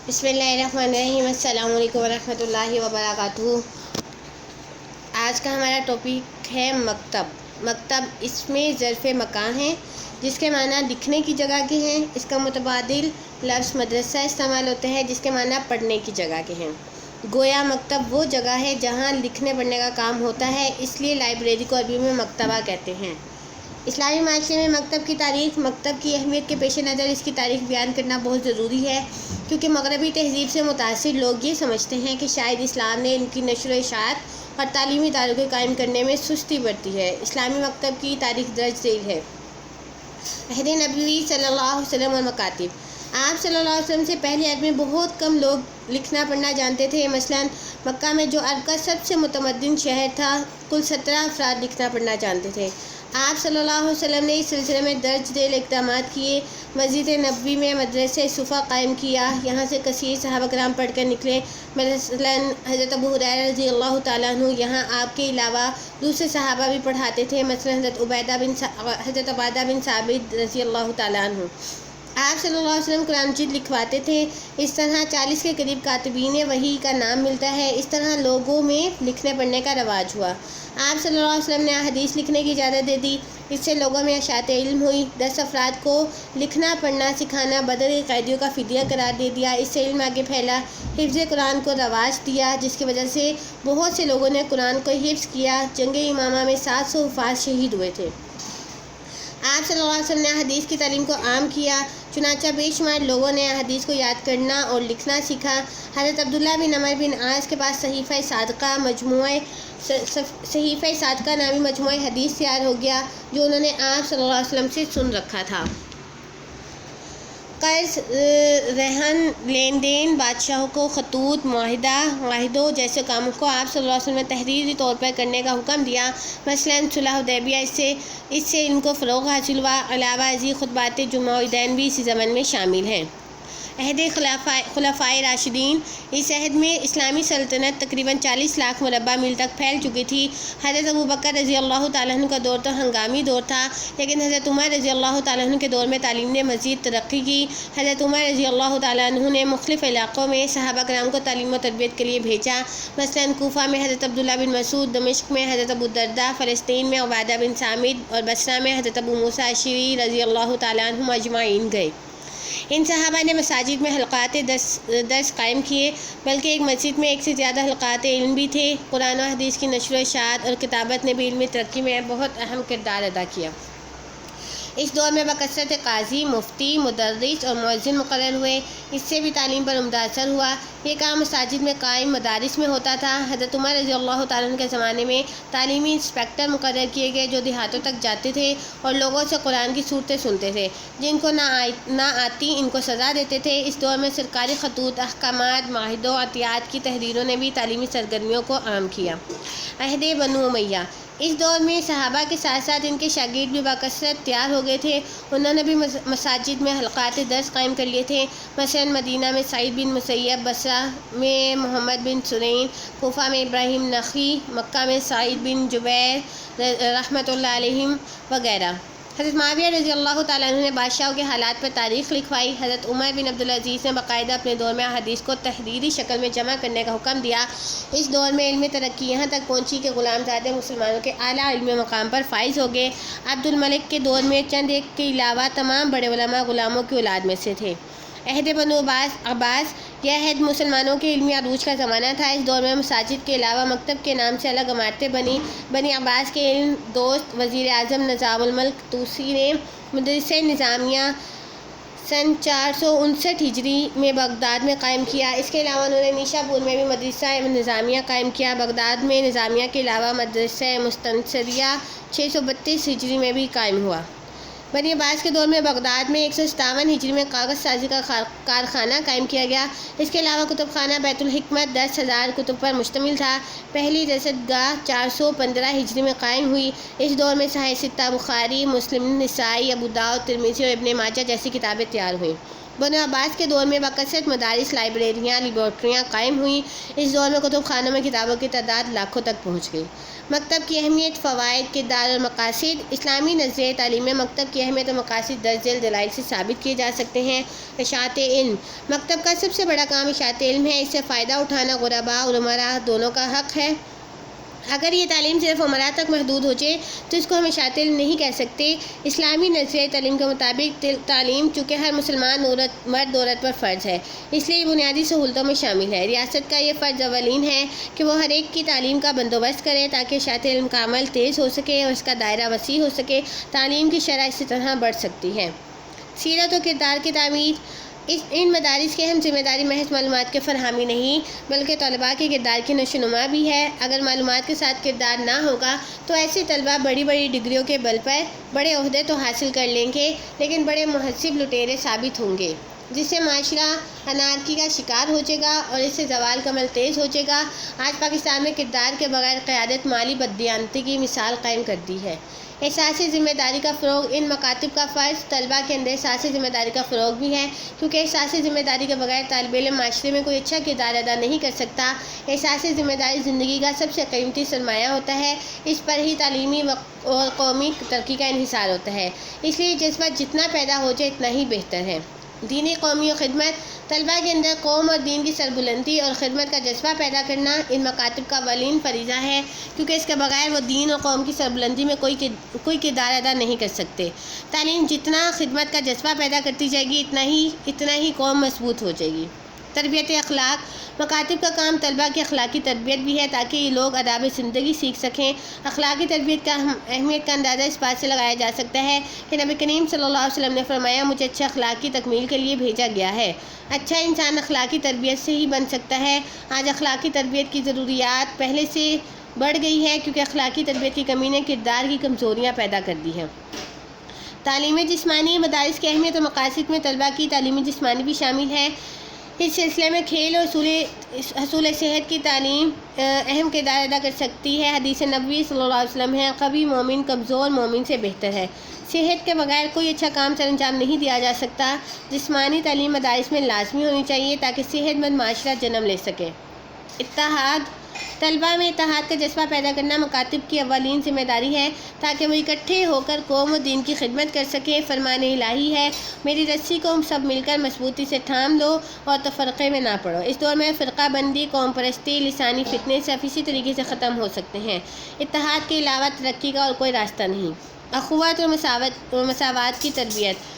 بسم اللہ الرحمن الرحیم۔ السلام علیکم ورحمۃ اللہ وبرکاتہ۔ آج کا ہمارا ٹاپک ہے مکتب اس میں ظرف مکان ہے، جس کے معنی لکھنے کی جگہ کے ہیں۔ اس کا متبادل لفظ مدرسہ استعمال ہوتا ہے، جس کے معنی پڑھنے کی جگہ کے ہیں۔ گویا مکتب وہ جگہ ہے جہاں لکھنے پڑھنے کا کام ہوتا ہے، اس لیے لائبریری کو عربی میں مکتبہ کہتے ہیں۔ اسلامی معاشرے میں مکتب کی تاریخ، مکتب کی اہمیت کے پیش نظر اس کی تاریخ بیان کرنا بہت ضروری ہے، کیونکہ مغربی تہذیب سے متاثر لوگ یہ سمجھتے ہیں کہ شاید اسلام نے ان کی نشر و اشاعت اور تعلیمی اداروں کو قائم کرنے میں سستی برتی ہے۔ اسلامی مکتب کی تاریخ درج ذیل ہے۔ عہد نبوی صلی اللہ علیہ وسلم اور مکاتب۔ آپ صلی اللہ علیہ وسلم سے پہلے عرب میں بہت کم لوگ لکھنا پڑھنا جانتے تھے۔ مثلاً مکہ میں جو عرب کا سب سے متمدن شہر تھا، کل 17 افراد لکھنا پڑھنا جانتے تھے۔ آپ صلی اللہ علیہ وسلم نے اس سلسلے میں درج ذیل اقدامات کیے۔ مسجد نبوی میں مدرسہ صفا قائم کیا، یہاں سے کثیر صحابہ کرام پڑھ کر نکلے۔ مثلاً حضرت ابو ہریرہ رضی اللہ تعالیٰ عنہ یہاں آپ کے علاوہ دوسرے صحابہ بھی پڑھاتے تھے، مثلاً حضرت عبادہ بن ثابت رضی اللہ تعالیٰ عنہ۔ آپ صلی اللہ علیہ وسلم قرآن مجید لکھواتے تھے۔ اس طرح 40 کے قریب کاتبین وحی کا نام ملتا ہے۔ اس طرح لوگوں میں لکھنے پڑھنے کا رواج ہوا۔ آپ صلی اللہ علیہ وسلم نے حدیث لکھنے کی اجازت دے دی، اس سے لوگوں میں اشاعت علم ہوئی۔ 10 افراد کو لکھنا پڑھنا سکھانا بدر کے قیدیوں کا فدیہ قرار دے دیا، اس سے علم آگے پھیلا۔ حفظ قرآن کو رواج دیا، جس کی وجہ سے بہت سے لوگوں نے قرآن کو حفظ کیا۔ جنگ یمامہ میں 700 حفاظ شہید ہوئے تھے۔ آپ صلی اللہ علیہ وسلم نے حدیث کی تعلیم کو عام کیا، چنانچہ بے شمار لوگوں نے حدیث کو یاد کرنا اور لکھنا سیکھا۔ حضرت عبداللہ بن عمر بن عاص کے پاس صحیفہ صادقہ نامی مجموعہ حدیث تیار ہو گیا، جو انہوں نے آپ صلی اللہ علیہ وسلم سے سن رکھا تھا۔ قرض، رہن، لین دین، بادشاہوں کو خطوط، معاہدوں جیسے کاموں کو آپ صلی اللہ علیہ وسلم نے تحریری طور پر کرنے کا حکم دیا۔ مثلاً صلح حدیبیہ، اس سے ان کو فروغ حاصل ہوا۔ علاوہ ازیں خطبات جمعہ و عیدین بھی اسی ضمن میں شامل ہیں۔ عہد خلفائے راشدین۔ اس عہد میں اسلامی سلطنت تقریباً 40 لاکھ مربع میل تک پھیل چکی تھی۔ حضرت ابوبکر رضی اللہ تعالیٰ عنہ کا دور تو ہنگامی دور تھا، لیکن حضرت عمر رضی اللہ تعالیٰ عنہ کے دور میں تعلیم نے مزید ترقی کی۔ حضرت عمر رضی اللہ تعالیٰ عنہ نے مختلف علاقوں میں صحابہ کرام کو تعلیم و تربیت کے لیے بھیجا۔ مثلاً کوفہ میں حضرت عبداللہ بن مسعود، دمشق میں حضرت ابو الدرداء، فلسطین میں عبادہ بن صامت اور بصرہ میں حضرت ابو موسیٰ اشعری رضی اللہ تعالیٰ عنہم اجمعین گئے۔ ان صحابہ نے مساجد میں حلقات درس قائم کیے، بلکہ ایک مسجد میں ایک سے زیادہ حلقات علم بھی تھے۔ قرآن و حدیث کی نشر و اشاعت اور کتابت نے بھی علمی ترقی میں بہت اہم کردار ادا کیا۔ اس دور میں بکثرت قاضی، مفتی، مدرس اور مؤذن مقرر ہوئے، اس سے بھی تعلیم پر عمدہ اثر ہوا۔ یہ کام مساجد میں قائم مدارس میں ہوتا تھا۔ حضرت عمر رضی اللہ تعالیٰ عنہ کے زمانے میں تعلیمی انسپکٹر مقرر کیے گئے، جو دیہاتوں تک جاتے تھے اور لوگوں سے قرآن کی صورتیں سنتے تھے۔ جن کو نہ آتی ان کو سزا دیتے تھے۔ اس دور میں سرکاری خطوط، احکامات، معاہدوں، عطیات کی تحریروں نے بھی تعلیمی سرگرمیوں کو عام کیا۔ عہد بنو امیہ۔ اس دور میں صحابہ کے ساتھ ساتھ ان کے شاگرد بھی بکثرت تیار ہو گئے تھے۔ انہوں نے بھی مساجد میں حلقات درس قائم کر لیے تھے۔ مثلاً مدینہ میں سعید بن مسیب، بصرہ میں محمد بن سرین، کوفہ میں ابراہیم نخعی، مکہ میں سعید بن جبیر رحمۃ اللہ علیہم وغیرہ۔ حضرت معاویہ رضی اللہ تعالیٰ عنہ نے بادشاہوں کے حالات پر تاریخ لکھوائی۔ حضرت عمر بن عبدالعزیز نے باقاعدہ اپنے دور میں حدیث کو تحریری شکل میں جمع کرنے کا حکم دیا۔ اس دور میں علمی ترقی یہاں تک پہنچی کہ غلام زادے مسلمانوں کے اعلیٰ علمی مقام پر فائز ہو گئے۔ عبد الملک کے دور میں چند ایک کے علاوہ تمام بڑے علماء غلاموں کی اولاد میں سے تھے۔ عہد بنو عباس۔ یہ عہد مسلمانوں کے علمی عروج کا زمانہ تھا۔ اس دور میں مساجد کے علاوہ مکتب کے نام سے الگ عمارتیں بنی۔ بنی عباس کے علم دوست وزیر اعظم نظام الملک طوسی نے مدرسہ نظامیہ سن 459 ہجری میں بغداد میں قائم کیا۔ اس کے علاوہ انہوں نے نیشا پور میں بھی مدرسہ نظامیہ قائم کیا۔ بغداد میں نظامیہ کے علاوہ مدرسہ مستنصریہ 632 ہجری میں بھی قائم ہوا۔ بنی عباس کے دور میں بغداد میں 157 ہجری میں کاغذ سازی کا کارخانہ قائم کیا گیا۔ اس کے علاوہ کتب خانہ بیت الحکمت 10,000 کتب پر مشتمل تھا۔ پہلی رصد گاہ 415 ہجری میں قائم ہوئی۔ اس دور میں صحیح ستہ بخاری، مسلم، نسائی، ابو داؤد، ترمذی اور ابن ماجہ جیسی کتابیں تیار ہوئیں۔ بنو عباس کے دور میں بکثرت مدارس، لائبریریاں، لیبارٹریاں قائم ہوئیں۔ اس دور میں کتب خانوں میں کتابوں کی تعداد لاکھوں تک پہنچ گئی۔ مکتب کی اہمیت، فوائد، کردار اور مقاصد۔ اسلامی نظریہ تعلیم میں مکتب کی اہمیت اور مقاصد درج ذیل دلائل سے ثابت کیے جا سکتے ہیں۔ اشاعت علم، مکتب کا سب سے بڑا کام اشاعت علم ہے۔ اس سے فائدہ اٹھانا غرباء اور امراء دونوں کا حق ہے۔ اگر یہ تعلیم صرف امراء تک محدود ہو جائے تو اس کو ہم اشاعت علم نہیں کہہ سکتے۔ اسلامی نظریہ تعلیم کے مطابق تعلیم چونکہ ہر مسلمان مرد عورت پر فرض ہے، اس لیے یہ بنیادی سہولتوں میں شامل ہے۔ ریاست کا یہ فرض اولین ہے کہ وہ ہر ایک کی تعلیم کا بندوبست کرے تاکہ اشاعت علم کا عمل تیز ہو سکے اور اس کا دائرہ وسیع ہو سکے۔ تعلیم کی شرح اسی طرح بڑھ سکتی ہے۔ سیرت و کردار کی تعمیر، ان مدارس کی اہم ذمہ داری محض معلومات کی فراہمی نہیں بلکہ طلباء کے کردار کی نشو و نما بھی ہے۔ اگر معلومات کے ساتھ کردار نہ ہوگا تو ایسے طلباء بڑی بڑی ڈگریوں کے بل پر بڑے عہدے تو حاصل کر لیں گے لیکن بڑے مہذب لٹیرے ثابت ہوں گے، جس سے معاشرہ انارکی کا شکار ہو جائے گا اور اس سے زوال کا عمل تیز ہو جائے گا۔ آج پاکستان میں کردار کے بغیر قیادت مالی بددیانتی کی مثال قائم کر دی ہے۔ احساس ذمہ داری کا فروغ، ان مکاتب کا فرض طلباء کے اندر احساس ذمہ داری کا فروغ بھی ہے، کیونکہ احساس ذمہ داری کے بغیر طالب علم معاشرے میں کوئی اچھا کردار ادا نہیں کر سکتا۔ احساس ذمہ داری زندگی کا سب سے قیمتی سرمایہ ہوتا ہے، اس پر ہی تعلیمی اور قومی ترقی کا انحصار ہوتا ہے، اس لیے جذبہ جتنا پیدا ہو جائے اتنا ہی بہتر ہے۔ دینی، قومی و خدمت، طلباء کے اندر قوم اور دین کی سربلندی اور خدمت کا جذبہ پیدا کرنا ان مکاتب کا اولین فریضہ ہے، کیونکہ اس کے بغیر وہ دین اور قوم کی سربلندی میں کوئی کردار ادا نہیں کر سکتے۔ تعلیم جتنا خدمت کا جذبہ پیدا کرتی جائے گی اتنا ہی قوم مضبوط ہو جائے گی۔ تربیت اخلاق، مکاتب کا کام طلباء کی اخلاقی تربیت بھی ہے تاکہ یہ لوگ آداب زندگی سیکھ سکیں۔ اخلاقی تربیت کا اہمیت کا اندازہ اس بات سے لگایا جا سکتا ہے کہ نبی کریم صلی اللہ علیہ وسلم نے فرمایا، مجھے اچھے اخلاق کی تکمیل کے لیے بھیجا گیا ہے۔ اچھا انسان اخلاقی تربیت سے ہی بن سکتا ہے۔ آج اخلاقی تربیت کی ضروریات پہلے سے بڑھ گئی ہے کیونکہ اخلاقی تربیت کی کمی نے کردار کی کمزوریاں پیدا کر دی ہیں۔ تعلیم جسمانی، مدارس کی اہمیت اور مقاصد میں طلباء کی تعلیم جسمانی بھی شامل ہے۔ اس سلسلے میں کھیل اور حصول صحت کی تعلیم اہم کردار ادا کر سکتی ہے۔ حدیث نبوی صلی اللہ علیہ وسلم ہے، قوی مومن کمزور مومن سے بہتر ہے۔ صحت کے بغیر کوئی اچھا کام سر انجام نہیں دیا جا سکتا۔ جسمانی تعلیم مدارس میں لازمی ہونی چاہیے تاکہ صحت مند معاشرہ جنم لے سکے۔ اتحاد، طلباء میں اتحاد کا جذبہ پیدا کرنا مکاتب کی اولین ذمہ داری ہے تاکہ وہ اکٹھے ہو کر قوم و دین کی خدمت کر سکیں۔ فرمان الہی ہے، میری رسی کو سب مل کر مضبوطی سے تھام لو اور تفرقے میں نہ پڑو۔ اس دور میں فرقہ بندی، قوم پرستی، لسانی فتنے سب اسی طریقے سے ختم ہو سکتے ہیں۔ اتحاد کے علاوہ ترقی کا اور کوئی راستہ نہیں۔ اخوت اور مساوات کی تربیت،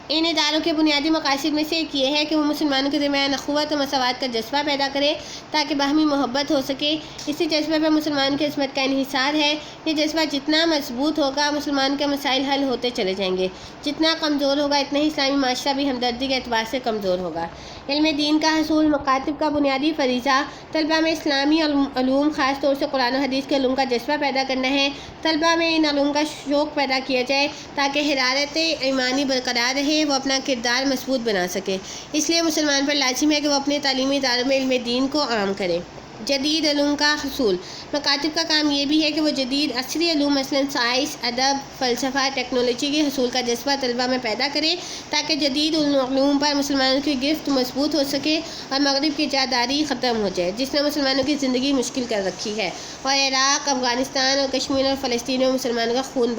ان اداروں کے بنیادی مقاصد میں سے ایک یہ ہے کہ وہ مسلمانوں کے درمیان اخوت و مساوات کا جذبہ پیدا کرے تاکہ باہمی محبت ہو سکے۔ اسی جذبے پر مسلمانوں کی عظمت کا انحصار ہے۔ یہ جذبہ جتنا مضبوط ہوگا مسلمانوں کے مسائل حل ہوتے چلے جائیں گے، جتنا کمزور ہوگا اتنا ہی اسلامی معاشرہ بھی ہمدردی کے اعتبار سے کمزور ہوگا۔ علم دین کا حصول، مکاتب کا بنیادی فریضہ طلباء میں اسلامی علوم خاص طور سے قرآن و حدیث کے علوم کا جذبہ پیدا کرنا ہے۔ طلباء میں ان علوم کا شوق پیدا کیا جائے تاکہ حرارت ایمانی برقرار رہے، وہ اپنا کردار مضبوط بنا سکے۔ اس لیے مسلمان پر لازم ہے کہ وہ اپنے تعلیمی اداروں میں علم دین کو عام کرے۔ جدید علوم کا حصول، مکاتب کا کام یہ بھی ہے کہ وہ جدید عصری علوم مثلاً سائنس، ادب، فلسفہ، ٹیکنالوجی کے حصول کا جذبہ طلباء میں پیدا کرے تاکہ جدید علوم پر مسلمانوں کی گرفت مضبوط ہو سکے اور مغرب کی جاداری ختم ہو جائے جس نے مسلمانوں کی زندگی مشکل کر رکھی ہے اور عراق، افغانستان اور کشمیر اور فلسطین میں مسلمانوں کا خون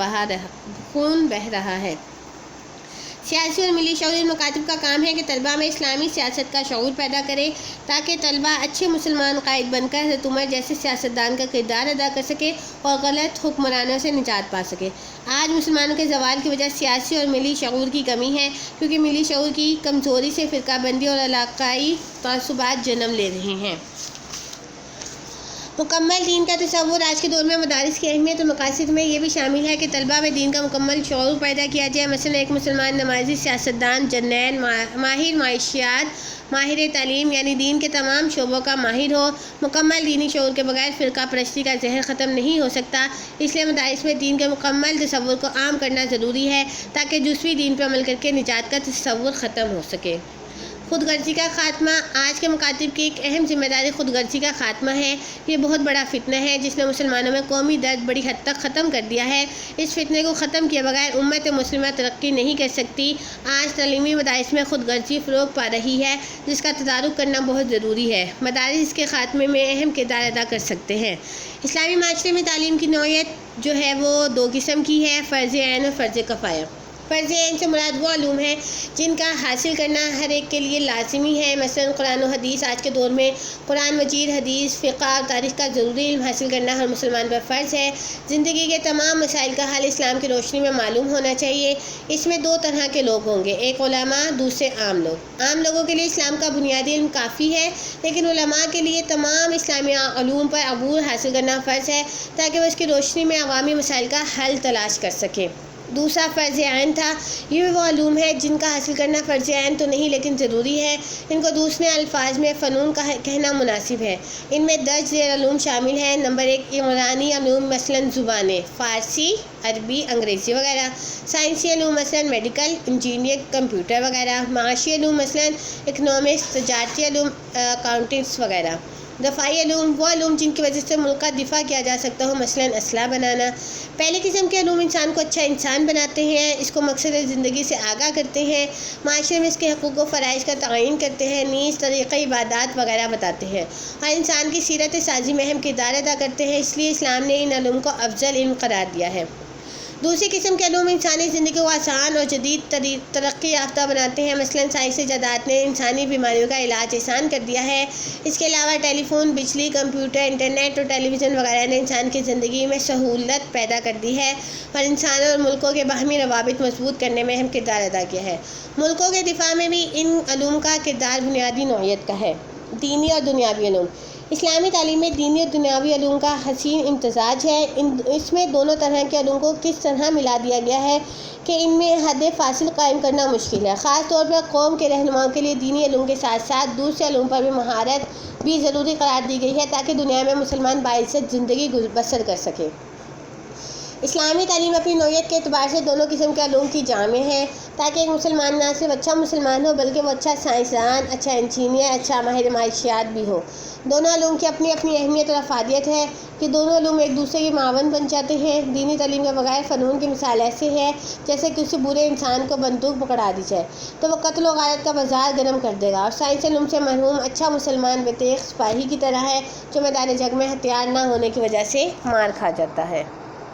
بہہ رہا ہے۔ سیاسی اور ملی شعور، ان مکاتب کا کام ہے کہ طلباء میں اسلامی سیاست کا شعور پیدا کرے تاکہ طلباء اچھے مسلمان قائد بن کر حضرت عمر جیسے سیاستدان کا کردار ادا کر سکے اور غلط حکمرانوں سے نجات پا سکے۔ آج مسلمانوں کے زوال کی وجہ سیاسی اور ملی شعور کی کمی ہے، کیونکہ ملی شعور کی کمزوری سے فرقہ بندی اور علاقائی تعصبات جنم لے رہے ہیں۔ مکمل دین کا تصور، آج کے دور میں مدارس کی اہمیت اور مقاصد میں یہ بھی شامل ہے کہ طلباء میں دین کا مکمل شعور پیدا کیا جائے۔ مثلا ایک مسلمان نمازی، سیاستدان، جرنیل، ماہر معاشیات، ماہر تعلیم یعنی دین کے تمام شعبوں کا ماہر ہو۔ مکمل دینی شعور کے بغیر فرقہ پرستی کا زہر ختم نہیں ہو سکتا، اس لیے مدارس میں دین کے مکمل تصور کو عام کرنا ضروری ہے تاکہ جزوی دین پر عمل کر کے نجات کا تصور ختم ہو سکے۔ خود غرضی کا خاتمہ آج کے مکاتب کی ایک اہم ذمہ داری خود غرضی کا خاتمہ ہے۔ یہ بہت بڑا فتنہ ہے جس نے مسلمانوں میں قومی درد بڑی حد تک ختم کر دیا ہے۔ اس فتنے کو ختم کیے بغیر امت مسلمہ ترقی نہیں کر سکتی۔ آج تعلیمی مدارس میں خود غرضی فروغ پا رہی ہے جس کا تدارک کرنا بہت ضروری ہے۔ مدارس اس کے خاتمے میں اہم کردار ادا کر سکتے ہیں۔ اسلامی معاشرے میں تعلیم کی نوعیت جو ہے وہ دو قسم کی ہے، فرض عین اور فرض کفایہ۔ فرض عین سے مراد وہ علوم ہیں جن کا حاصل کرنا ہر ایک کے لیے لازمی ہے، مثلا قرآن و حدیث۔ آج کے دور میں قرآن مجید، حدیث، فقہ اور تاریخ کا ضروری علم حاصل کرنا ہر مسلمان پر فرض ہے۔ زندگی کے تمام مسائل کا حل اسلام کی روشنی میں معلوم ہونا چاہیے۔ اس میں دو طرح کے لوگ ہوں گے، ایک علماء، دوسرے عام لوگ۔ عام لوگوں کے لیے اسلام کا بنیادی علم کافی ہے، لیکن علماء کے لیے تمام اسلامی علوم پر عبور حاصل کرنا فرض ہے تاکہ وہ اس کی روشنی میں عوامی مسائل کا حل تلاش کر سکیں۔ دوسرا فرض عین تھا۔ یہ وہ علوم ہے جن کا حاصل کرنا فرض عین تو نہیں لیکن ضروری ہے۔ ان کو دوسرے الفاظ میں فنون کہنا مناسب ہے۔ ان میں درج ذیل علوم شامل ہیں: نمبر 1 عمرانی علوم مثلا زبانیں، فارسی، عربی، انگریزی وغیرہ۔ سائنسی علوم مثلا میڈیکل، انجینئرنگ، کمپیوٹر وغیرہ۔ معاشی علوم مثلا اکنامکس، تجارتی علوم، اکاؤنٹنگس وغیرہ۔ دفاعی علوم وہ علوم جن کی وجہ سے ملک کا دفاع کیا جا سکتا ہو، مثلا اسلحہ بنانا۔ پہلی قسم کے علوم انسان کو اچھا انسان بناتے ہیں، اس کو مقصد زندگی سے آگاہ کرتے ہیں، معاشرے میں اس کے حقوق و فرائض کا تعین کرتے ہیں، نیز طریقہ عبادات وغیرہ بتاتے ہیں اور انسان کی سیرت سازی میں اہم کردار ادا کرتے ہیں۔ اس لیے اسلام نے ان علوم کو افضل علم قرار دیا ہے۔ دوسری قسم کے علوم انسانی زندگی کو آسان اور جدید ترقی یافتہ بناتے ہیں، مثلا سائنسی ایجادات نے انسانی بیماریوں کا علاج آسان کر دیا ہے۔ اس کے علاوہ ٹیلی فون، بجلی، کمپیوٹر، انٹرنیٹ اور ٹیلی ویژن وغیرہ نے انسان کی زندگی میں سہولت پیدا کر دی ہے اور انسانوں اور ملکوں کے باہمی روابط مضبوط کرنے میں اہم کردار ادا کیا ہے۔ ملکوں کے دفاع میں بھی ان علوم کا کردار بنیادی نوعیت کا ہے۔ دینی اور دنیاوی علوم۔ اسلامی تعلیم میں دینی اور دنیاوی علوم کا حسین امتزاج ہے۔ اس میں دونوں طرح کے علوم کو کس طرح ملا دیا گیا ہے کہ ان میں حد فاصل قائم کرنا مشکل ہے۔ خاص طور پر قوم کے رہنماؤں کے لیے دینی علوم کے ساتھ ساتھ دوسرے علوم پر بھی مہارت بھی ضروری قرار دی گئی ہے تاکہ دنیا میں مسلمان باعزت زندگی بسر کر سکے۔ اسلامی تعلیم اپنی نوعیت کے اعتبار سے دونوں قسم کے علوم کی جامع ہے تاکہ ایک مسلمان نہ صرف اچھا مسلمان ہو بلکہ وہ اچھا سائنسدان، اچھا انجینئر، اچھا ماہر معاشیات بھی ہو۔ دونوں علوم کی اپنی اپنی اہمیت اور افادیت ہے کہ دونوں علوم ایک دوسرے کے معاون بن جاتے ہیں۔ دینی تعلیم کے بغیر فنون کی مثال ایسے ہے جیسے کسی برے انسان کو بندوق پکڑا دی جائے تو وہ قتل و غارت کا بازار گرم کر دے گا، اور سائنسی علوم سے محروم اچھا مسلمان بے تیغ سپاہی کی طرح ہے جو میدان جنگ میں ہتھیار نہ ہونے کی وجہ سے مار کھا جاتا ہے۔